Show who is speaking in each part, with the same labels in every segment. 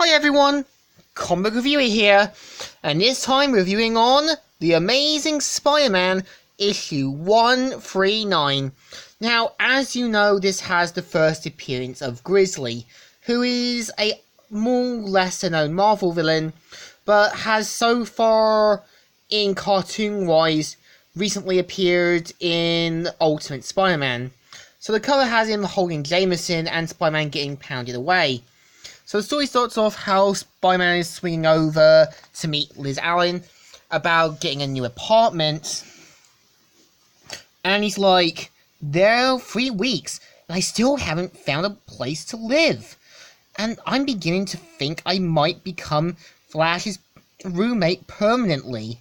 Speaker 1: Hi everyone, Comic Reviewer here, and this time reviewing on The Amazing Spider-Man issue 139. Now, as you know, this has the first appearance of Grizzly, who is a more lesser known Marvel villain, but has so far, in cartoon-wise, recently appeared in Ultimate Spider-Man. So the cover has him holding Jameson and Spider-Man getting pounded away. So the story starts off how Spider-Man is swinging over to meet Liz Allen about getting a new apartment. And he's like, there are 3 weeks and I still haven't found a place to live. And I'm beginning to think I might become Flash's roommate permanently.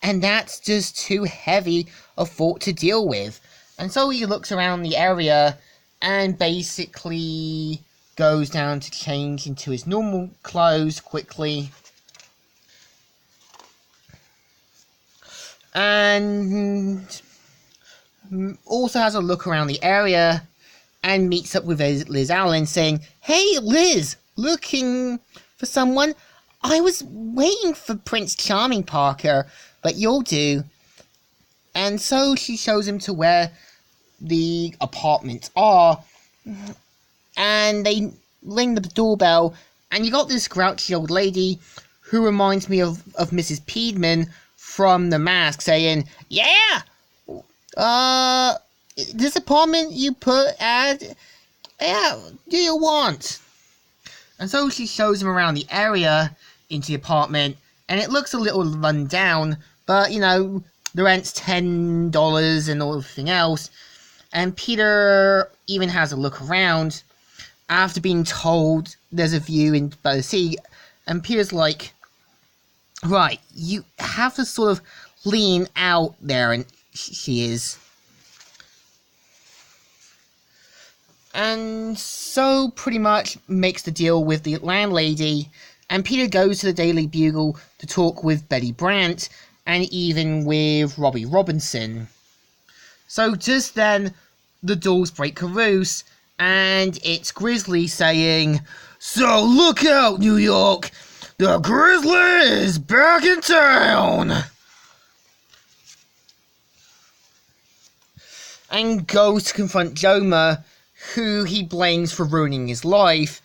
Speaker 1: And that's just too heavy a thought to deal with. And so he looks around the area and basically goes down to change into his normal clothes quickly. And also has a look around the area and meets up with Liz Allen saying, "Hey Liz, looking for someone? I was waiting for Prince Charming Parker, but you'll do." And so she shows him to where the apartments are. And they ring the doorbell, and you got this grouchy old lady who reminds me of Mrs. Peedman from The Mask saying, "Yeah! This apartment you put at, yeah, do you want?" And so she shows him around the area into the apartment, and it looks a little run down, but, you know, the rent's $10 and everything else. And Peter even has a look around after being told there's a view by the sea, and Peter's like, right, you have to sort of lean out there, and she is. And so pretty much makes the deal with the landlady, and Peter goes to the Daily Bugle to talk with Betty Brant, and even with Robbie Robinson. So just then, the doors break loose, and it's Grizzly saying, "So look out, New York! The Grizzly is back in town!" And goes to confront Joma, who he blames for ruining his life.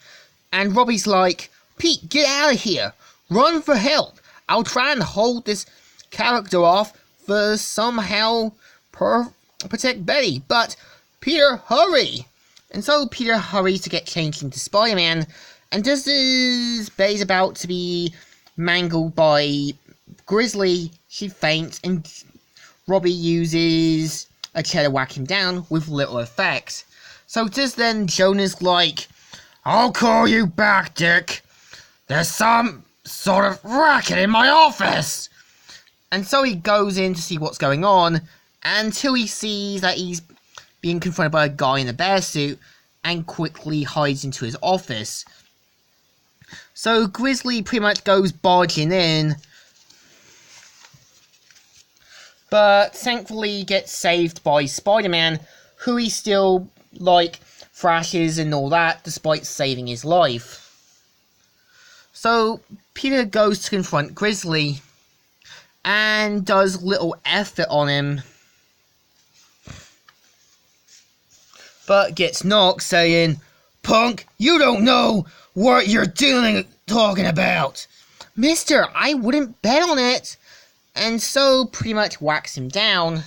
Speaker 1: And Robbie's like, "Pete, get out of here! Run for help! I'll try and hold this character off for somehow protect Betty, but Peter, hurry!" And so Peter hurries to get changed into Spider-Man, and just as Betty's about to be mangled by Grizzly, she faints, and Robbie uses a chair to whack him down with little effect. So just then, Jonah's like, "I'll call you back, Dick. There's some sort of racket in my office." And so he goes in to see what's going on, until he sees that he's being confronted by a guy in a bear suit, and quickly hides into his office. So Grizzly pretty much goes barging in, but thankfully gets saved by Spider-Man, who he still, like, thrashes and all that, despite saving his life. So Peter goes to confront Grizzly, and does little effort on him, but gets knocked, saying, "Punk, you don't know what you're talking about." "Mister, I wouldn't bet on it." And so pretty much whacks him down.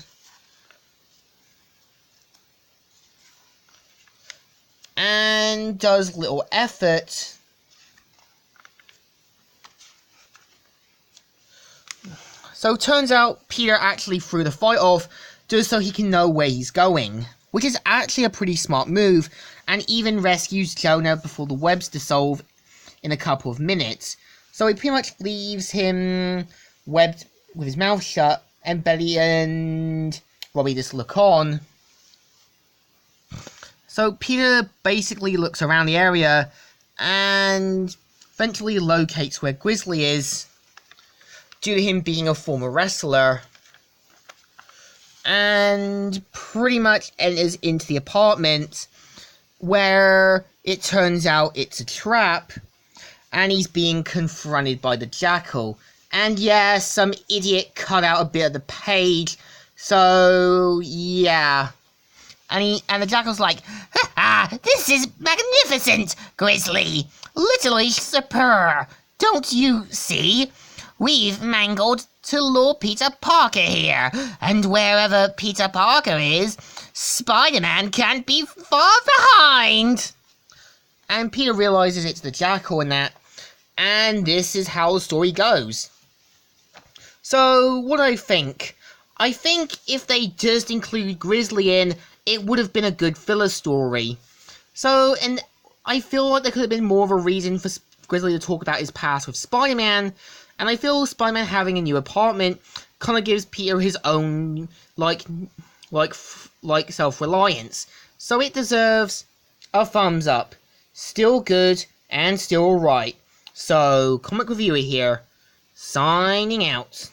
Speaker 1: And does little effort. So it turns out Peter actually threw the fight off just so he can know where he's going, which is actually a pretty smart move, and even rescues Jonah before the webs dissolve in a couple of minutes. So he pretty much leaves him webbed with his mouth shut, and Betty and Robbie just look on. So Peter basically looks around the area and eventually locates where Grizzly is, due to him being a former wrestler, and pretty much enters into the apartment, where it turns out it's a trap, and he's being confronted by the Jackal. And yeah, some idiot cut out a bit of the page, so yeah. And the Jackal's like, "Ha, this is magnificent, Grizzly! Literally superb! Don't you see? We've mangled to Lord Peter Parker here, and wherever Peter Parker is, Spider-Man can't be far behind!" And Peter realizes it's the Jackal and that, and this is how the story goes. So, what do I think? I think if they just included Grizzly in, it would have been a good filler story. So, and I feel like there could have been more of a reason for Grizzly to talk about his past with Spider-Man, and I feel Spider-Man having a new apartment kind of gives Peter his own, like self-reliance. So it deserves a thumbs up. Still good and still right. So, Comic Reviewer here, signing out.